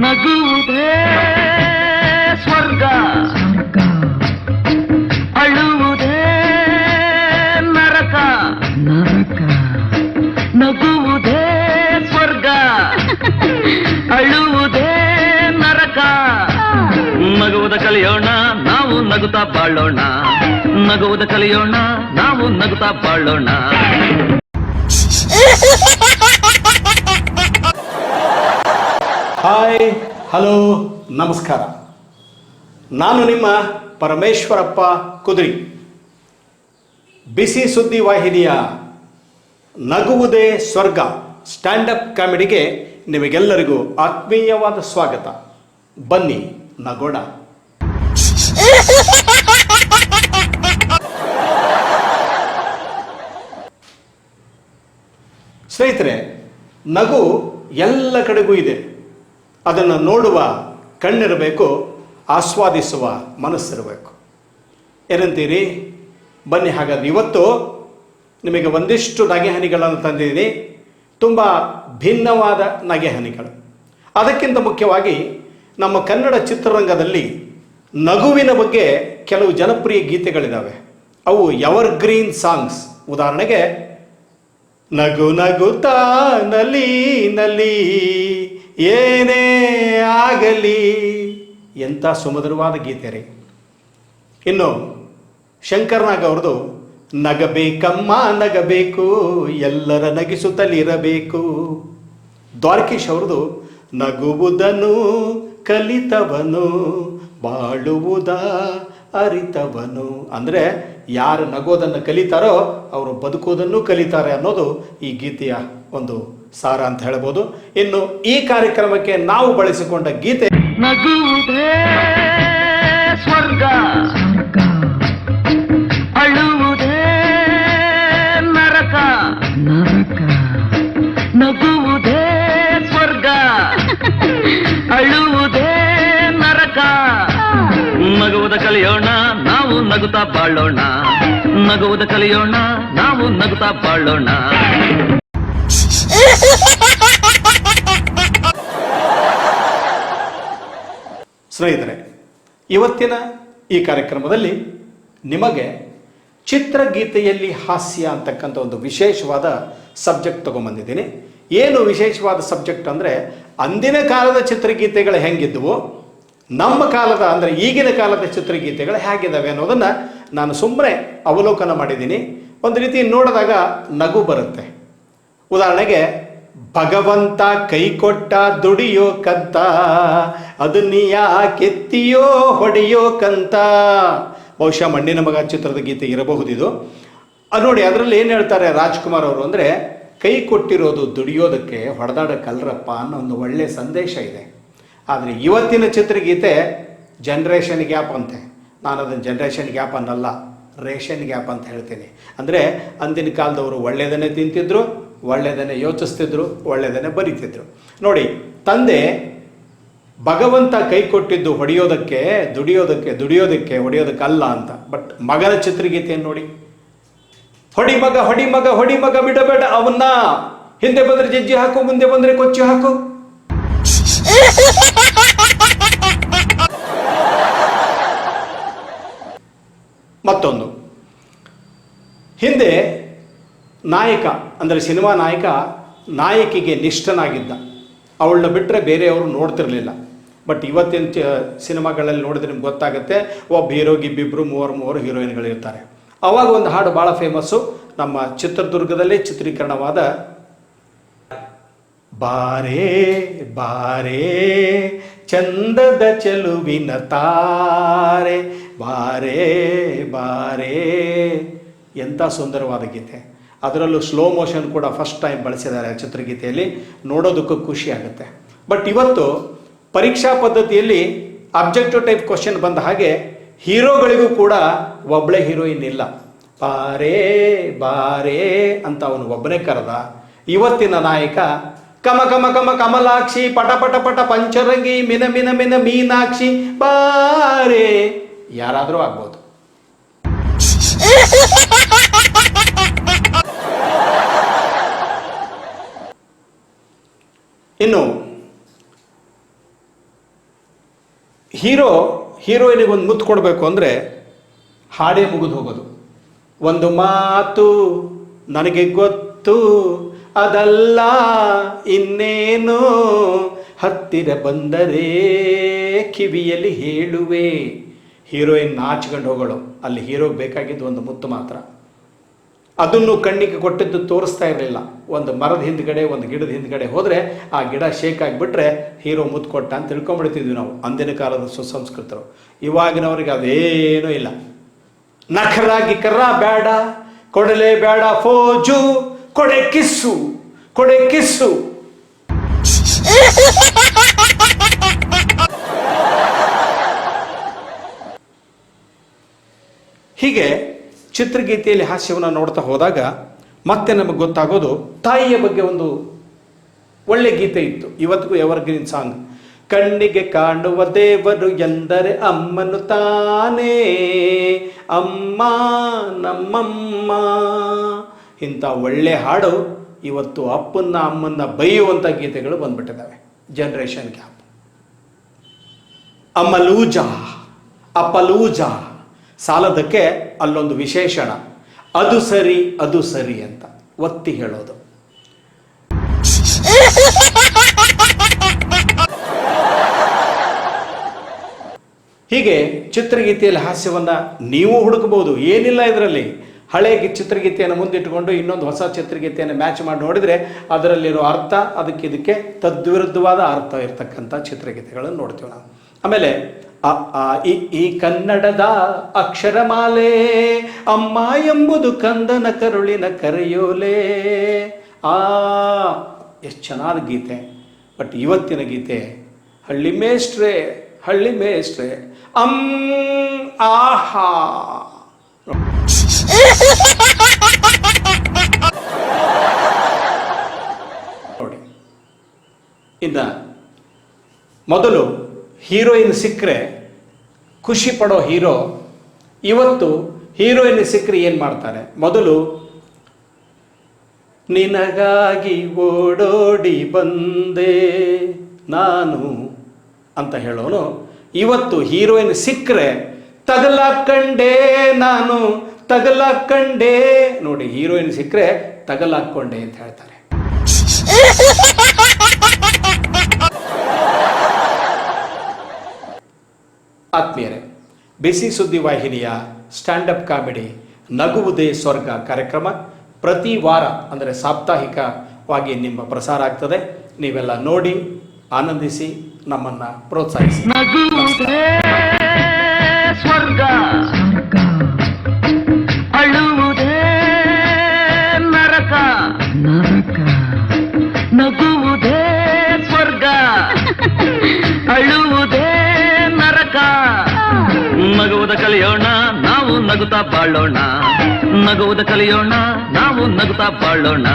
ನಗುವುದೇ ಸ್ವರ್ಗ, ಅಳುವುದೇ ನರಕ. ನಗುವುದೇ ಸ್ವರ್ಗ, ಅಳುವುದೇ ನರಕ. ನಗುವುದ ಕಲಿಯೋಣ, ನಾವು ನಗುತ್ತಾ ಬಾಳೋಣ. ನಗುವುದ ಕಲಿಯೋಣ, ನಾವು ನಗುತ್ತಾ ಬಾಳೋಣ. ಹಾಯ್, ಹಲೋ, ನಮಸ್ಕಾರ. ನಾನು ನಿಮ್ಮ ಪರಮೇಶ್ವರಪ್ಪ ಕುದುರಿ. ಬಿಸಿ ಸುದ್ದಿ ವಾಹಿನಿಯ ನಗುವುದೇ ಸ್ವರ್ಗ ಸ್ಟ್ಯಾಂಡಪ್ ಕಾಮಿಡಿಗೆ ನಿಮಗೆಲ್ಲರಿಗೂ ಆತ್ಮೀಯವಾದ ಸ್ವಾಗತ. ಬನ್ನಿ ನಗೋಣ. ಸ್ನೇಹಿತರೆ, ನಗು ಎಲ್ಲ ಕಡೆಗೂ ಇದೆ. ಅದನ್ನು ನೋಡುವ ಕಣ್ಣಿರಬೇಕು, ಆಸ್ವಾದಿಸುವ ಮನಸ್ಸಿರಬೇಕು. ಏನಂತೀರಿ? ಬನ್ನಿ ಹಾಗಾದ್ರೆ ಇವತ್ತು ನಿಮಗೆ ಒಂದಿಷ್ಟು ನಗೆಹನಿಗಳನ್ನು ತಂದಿದ್ದೀನಿ. ತುಂಬ ಭಿನ್ನವಾದ ನಗೆಹನಿಗಳು. ಅದಕ್ಕಿಂತ ಮುಖ್ಯವಾಗಿ ನಮ್ಮ ಕನ್ನಡ ಚಿತ್ರರಂಗದಲ್ಲಿ ನಗುವಿನ ಬಗ್ಗೆ ಕೆಲವು ಜನಪ್ರಿಯ ಗೀತೆಗಳಿದ್ದಾವೆ. ಅವು ಎವರ್ಗ್ರೀನ್ ಸಾಂಗ್ಸ್. ಉದಾಹರಣೆಗೆ, ನಗು ನಗುತ್ತಾ ನಲಿ ನಲಿ ಏನೇ ಆಗಲಿ, ಎಂಥ ಸುಮಧುರವಾದ ಗೀತೆ ರೀ. ಇನ್ನು ಶಂಕರ್ನಾಗ್ ಅವ್ರದ್ದು ನಗಬೇಕಮ್ಮ ನಗಬೇಕು, ಎಲ್ಲರ ನಗಿಸುತ್ತಲಿರಬೇಕು. ದ್ವಾರಕೀಶ್ ಅವ್ರದ್ದು ನಗುವುದನ್ನು ಕಲಿತವನು, ಬಾಳುವುದ ಅರಿತವನು. ಅಂದರೆ ಯಾರು ನಗೋದನ್ನು ಕಲಿತಾರೋ ಅವರು ಬದುಕೋದನ್ನು ಕಲಿತಾರೆ ಅನ್ನೋದು ಈ ಗೀತೆಯ ಒಂದು ಸಾರ ಅಂತ ಹೇಳ್ಬೋದು. ಇನ್ನು ಈ ಕಾರ್ಯಕ್ರಮಕ್ಕೆ ನಾವು ಬಳಸಿಕೊಂಡ ಗೀತೆ ನಗುವುದೇ ಸ್ವರ್ಗ, ಅಳುವುದೇ ನರಕ. ನಗುವುದೇ ಸ್ವರ್ಗ, ಅಳುವುದೇ ನರಕ. ನಗುವುದ ಕಲಿಯೋಣ, ನಾವು ನಗುತ್ತಾ ಬಾಳೋಣ. ನಗುವುದ ಕಲಿಯೋಣ, ನಾವು ನಗುತ್ತಾ ಬಾಳೋಣ. ಸ್ನೇಹಿತರೆ, ಇವತ್ತಿನ ಈ ಕಾರ್ಯಕ್ರಮದಲ್ಲಿ ನಿಮಗೆ ಚಿತ್ರಗೀತೆಯಲ್ಲಿ ಹಾಸ್ಯ ಅಂತಕ್ಕಂಥ ಒಂದು ವಿಶೇಷವಾದ ಸಬ್ಜೆಕ್ಟ್ ತಗೊಂಬಂದಿದ್ದೀನಿ. ಏನು ವಿಶೇಷವಾದ ಸಬ್ಜೆಕ್ಟ್ ಅಂದರೆ, ಅಂದಿನ ಕಾಲದ ಚಿತ್ರಗೀತೆಗಳು ಹೆಂಗಿದ್ದವು, ನಮ್ಮ ಕಾಲದ ಅಂದರೆ ಈಗಿನ ಕಾಲದ ಚಿತ್ರಗೀತೆಗಳು ಹೇಗಿದ್ದಾವೆ ಅನ್ನೋದನ್ನು ನಾನು ಸುಮ್ಮನೆ ಅವಲೋಕನ ಮಾಡಿದ್ದೀನಿ. ಒಂದು ರೀತಿ ನೋಡಿದಾಗ ನಗು ಬರುತ್ತೆ. ಉದಾಹರಣೆಗೆ, ಭಗವಂತ ಕೈ ಕೊಟ್ಟ ದುಡಿಯೋ ಕಂತ, ಅದನ್ನ ಕೆತ್ತಿಯೋ ಹೊಡೆಯೋ ಕಂತ. ಬಹುಶಃ ಮಣ್ಣಿನ ಮಗ ಚಿತ್ರದ ಗೀತೆ ಇರಬಹುದಿದು. ಅದು ನೋಡಿ, ಅದರಲ್ಲಿ ಏನು ಹೇಳ್ತಾರೆ ರಾಜ್ಕುಮಾರ್ ಅವರು ಅಂದರೆ, ಕೈ ಕೊಟ್ಟಿರೋದು ದುಡಿಯೋದಕ್ಕೆ, ಹೊಡೆದಾಡಕ್ಕಲ್ರಪ್ಪ ಅನ್ನೋ ಒಂದು ಒಳ್ಳೆಯ ಸಂದೇಶ ಇದೆ. ಆದರೆ ಇವತ್ತಿನ ಚಿತ್ರಗೀತೆ ಜನ್ರೇಷನ್ ಗ್ಯಾಪ್ ಅಂತೆ. ನಾನು ಅದನ್ನು ಜನ್ರೇಷನ್ ಗ್ಯಾಪ್ ಅನ್ನಲ್ಲ, ರೇಷನ್ ಗ್ಯಾಪ್ ಅಂತ ಹೇಳ್ತೀನಿ. ಅಂದರೆ ಅಂದಿನ ಕಾಲದವರು ಒಳ್ಳೆಯದನ್ನೇ ತಿಂತಿದ್ರು, ಒಳ್ಳೆಯದನ್ನೇ ಯೋಚಿಸ್ತಿದ್ರು, ಒಳ್ಳೆಯದನ್ನೇ ಬರೀತಿದ್ರು. ನೋಡಿ, ತಂದೆ ಭಗವಂತ ಕೈ ಕೊಟ್ಟಿದ್ದು ಹೊಡೆಯೋದಕ್ಕೆ, ದುಡಿಯೋದಕ್ಕೆ ಹೊಡೆಯೋದಕ್ಕಲ್ಲ ಅಂತ. ಬಟ್ ಮಗನ ಚಿತ್ರಗೀತೆಯನ್ನು ನೋಡಿ, ಹೊಡಿ ಮಗ ಹೊಡಿ ಮಗ ಹೊಡಿ ಮಗ, ಬಿಡಬೇಡ ಅವನ್ನ, ಹಿಂದೆ ಬಂದರೆ ಜಜ್ಜಿ ಹಾಕು, ಮುಂದೆ ಬಂದರೆ ಕೊಚ್ಚಿ ಹಾಕು. ಮತ್ತೊಂದು, ಹಿಂದೆ ನಾಯಕ ಅಂದರೆ ಸಿನಿಮಾ ನಾಯಕ ನಾಯಕಿಗೆ ನಿಷ್ಠನಾಗಿದ್ದ, ಅವಳನ್ನ ಬಿಟ್ಟರೆ ಬೇರೆಯವರು ನೋಡ್ತಿರ್ಲಿಲ್ಲ. ಬಟ್ ಇವತ್ತಿನ ಸಿನಿಮಾಗಳಲ್ಲಿ ನೋಡಿದ್ರೆ ನಿಮ್ಗೆ ಗೊತ್ತಾಗುತ್ತೆ, ಒಬ್ಬ ಹೀರೋಗೆ ಇಬ್ಬಿಬ್ಬರು ಮೂವರು ಹೀರೋಯಿನ್ಗಳಿರ್ತಾರೆ. ಅವಾಗ ಒಂದು ಹಾಡು ಭಾಳ ಫೇಮಸ್ಸು, ನಮ್ಮ ಚಿತ್ರದುರ್ಗದಲ್ಲೇ ಚಿತ್ರೀಕರಣವಾದ ಬಾರೇ ಬಾರೇ ಚಂದದ ಚೆಲುವಿನ ತಾರೆ, ಬಾರೇ ಬಾರೇ. ಎಂಥ ಸುಂದರವಾದ ಗೀತೆ. ಅದರಲ್ಲೂ ಸ್ಲೋ ಮೋಷನ್ ಕೂಡ ಫಸ್ಟ್ ಟೈಮ್ ಬಳಸಿದ್ದಾರೆ ಚಿತ್ರಗೀತೆಯಲ್ಲಿ. ನೋಡೋದಕ್ಕೂ ಖುಷಿ ಆಗುತ್ತೆ. ಬಟ್ ಇವತ್ತು ಪರೀಕ್ಷಾ ಪದ್ಧತಿಯಲ್ಲಿ ಅಬ್ಜೆಕ್ಟಿವ್ ಟೈಪ್ ಕ್ವಶನ್ ಬಂದ ಹಾಗೆ ಹೀರೋಗಳಿಗೂ ಕೂಡ ಒಬ್ಬಳೇ ಹೀರೋಯಿನ್ ಇಲ್ಲ. ಬಾರೇ ಬಾರೇ ಅಂತ ಅವನು ಒಬ್ಬನೇ ಕರೆದ. ಇವತ್ತಿನ ನಾಯಕ ಕಮ ಕಮ ಕಮ ಕಮಲಾಕ್ಷಿ, ಪಟ ಪಟ ಪಟ ಪಂಚರಂಗಿ, ಮಿನ ಮಿನ ಮಿನ ಮೀನಾಕ್ಷಿ, ಬಾರೇ. ಯಾರಾದರೂ ಆಗ್ಬೋದು. ಇನ್ನು ಹೀರೋಯಿನಿಗೆ ಒಂದು ಮುತ್ತು ಕೊಡಬೇಕು ಅಂದರೆ ಹಾಡೇ ಮುಗಿದು ಹೋಗೋದು. ಒಂದು ಮಾತು ನನಗೆ ಗೊತ್ತು, ಅದಲ್ಲ ಇನ್ನೇನು, ಹತ್ತಿರ ಬಂದರೆ ಕಿವಿಯಲ್ಲಿ ಹೇಳುವೆ. ಹೀರೋಯಿನ್ ನಾಚ್ಕೊಂಡು ಹೋಗೋಳು. ಅಲ್ಲಿ ಹೀರೋಗೆ ಬೇಕಾಗಿದ್ದು ಒಂದು ಮುತ್ತು ಮಾತ್ರ. ಅದನ್ನು ಕಣ್ಣಿಗೆ ಕೊಟ್ಟಿದ್ದು ತೋರಿಸ್ತಾ ಇರಲಿಲ್ಲ. ಒಂದು ಮರದ ಹಿಂದ್ಗಡೆ, ಒಂದು ಗಿಡದ ಹಿಂದ್ಗಡೆ ಹೋದರೆ ಆ ಗಿಡ ಶೇಕ್ ಆಗಿಬಿಟ್ರೆ ಹೀರೋ ಮುತ್ತು ಕೊಟ್ಟ ಅಂತ ತಿಳ್ಕೊಂಬಿಡ್ತಿದ್ವಿ ನಾವು, ಅಂದಿನ ಕಾಲದ ಸುಸಂಸ್ಕೃತರು. ಇವಾಗಿನವ್ರಿಗೆ ಅದೇನೂ ಇಲ್ಲ. ನಖರಾಗಿ ಕರ್ರ ಬೇಡ, ಕೊಡಲೇ ಬೇಡ ಫೋಜು, ಕೊಡೆ ಕಿಸ್ಸು, ಕೊಡೆ ಕಿಸ್ಸು. ಹೀಗೆ ಚಿತ್ರಗೀತೆಯಲ್ಲಿ ಹಾಸ್ಯವನ್ನು ನೋಡ್ತಾ ಹೋದಾಗ ಮತ್ತೆ ನಮಗೆ ಗೊತ್ತಾಗೋದು ತಾಯಿಯ ಬಗ್ಗೆ ಒಂದು ಒಳ್ಳೆ ಗೀತೆ ಇತ್ತು. ಇವತ್ತಿಗೂ ಎವರ್ಗ್ರೀನ್ ಸಾಂಗ್. ಕಣ್ಣಿಗೆ ಕಾಣುವ ದೇವರು ಎಂದರೆ ಅಮ್ಮನು ತಾನೇ, ಅಮ್ಮ ನಮ್ಮಮ್ಮ. ಇಂಥ ಒಳ್ಳೆ ಹಾಡು ಇವತ್ತು ಅಪ್ಪನ್ನ ಅಮ್ಮನ್ನ ಬೈಯುವಂಥ ಗೀತೆಗಳು ಬಂದ್ಬಿಟ್ಟಿದ್ದಾವೆ. Generation gap. ಅಮ್ಮಲೂಜ, ಅಪ್ಪಲೂಜ ಸಾಲದಕ್ಕೆ ಅಲ್ಲೊಂದು ವಿಶೇಷಣ, ಅದು ಸರಿ ಅದು ಸರಿ ಅಂತ ಒತ್ತಿ ಹೇಳೋದು. ಹೀಗೆ ಚಿತ್ರಗೀತೆಯಲ್ಲಿ ಹಾಸ್ಯವನ್ನು ನೀವು ಹುಡುಕಬಹುದು, ಏನಿಲ್ಲ ಇದರಲ್ಲಿ. ಹಳೆ ಚಿತ್ರಗೀತೆಯನ್ನು ಮುಂದಿಟ್ಟುಕೊಂಡು ಇನ್ನೊಂದು ಹೊಸ ಚಿತ್ರಗೀತೆಯನ್ನು ಮ್ಯಾಚ್ ಮಾಡಿ ನೋಡಿದರೆ ಅದರಲ್ಲಿರೋ ಅರ್ಥ ಅದಕ್ಕೆ ತದ್ವಿರುದ್ಧವಾದ ಅರ್ಥ ಇರತಕ್ಕಂಥ ಚಿತ್ರಗೀತೆಗಳನ್ನು ನೋಡ್ತೀವಿ ನಾವು. ಆಮೇಲೆ ಈ ಕನ್ನಡದ ಅಕ್ಷರಮಾಲೆ, ಅಮ್ಮ ಎಂಬುದು ಕಂದನ ಕರುಳಿನ ಕರೆಯೋಲೆ. ಎಷ್ಟು ಚೆನ್ನಾದ ಗೀತೆ. ಬಟ್ ಇವತ್ತಿನ ಗೀತೆ ಹಳ್ಳಿ ಮೇಷ್ಟ್ರೆ, ಹಳ್ಳಿ ಮೇಷ್ಟ್ರೆ, ಆಹಾ. ನೋಡಿ, ಇನ್ನು ಮೊದಲು ಹೀರೋಯಿನ್ ಸಿಕ್ಕರೆ ಖುಷಿ ಪಡೋ ಹೀರೋ ಇವತ್ತು ಹೀರೋಯಿನ್ ಸಿಕ್ಕರೆ ಏನು ಮಾಡ್ತಾರೆ? ಮೊದಲು ನಿನಗಾಗಿ ಓಡೋಡಿ ಬಂದೆ ನಾನು ಅಂತ ಹೇಳೋನು ಇವತ್ತು ಹೀರೋಯಿನ್ ಸಿಕ್ಕರೆ ತಗಲಾಕೊಂಡೆ ನಾನು, ತಗಲಾಕೊಂಡೆ. ನೋಡಿ, ಹೀರೋಯಿನ್ ಸಿಕ್ಕರೆ ತಗಲಾಕೊಂಡೆ ಅಂತ ಹೇಳ್ತಾರೆ. ಆತ್ಮೀಯರೇ, ಬಿಸಿ ಸುದ್ದಿ ವಾಹಿನಿಯ ಸ್ಟ್ಯಾಂಡಪ್ ಕಾಮಿಡಿ ನಗುವುದೇ ಸ್ವರ್ಗ ಕಾರ್ಯಕ್ರಮ ಪ್ರತಿ ವಾರ ಅಂದರೆ ಸಾಪ್ತಾಹಿಕವಾಗಿ ನಿಮ್ಮ ಪ್ರಸಾರ ಆಗ್ತದೆ. ನೀವೆಲ್ಲ ನೋಡಿ ಆನಂದಿಸಿ, ನಮ್ಮನ್ನು ಪ್ರೋತ್ಸಾಹಿಸಿ. ನಗುವುದೇ ಸ್ವರ್ಗ, ಅಳುವುದೇ ನರಕ, ನಗುವುದೇ ಸ್ವರ್ಗ, ಅಳುವುದೇ ನರಕ. ನಗುವುದ ಕಲಿಯೋಣ ನಾವು ನಗುತ್ತಾ ಬಾಳೋಣ, ನಗುವುದ ಕಲಿಯೋಣ ನಾವು ನಗುತ್ತಾ ಬಾಳೋಣ.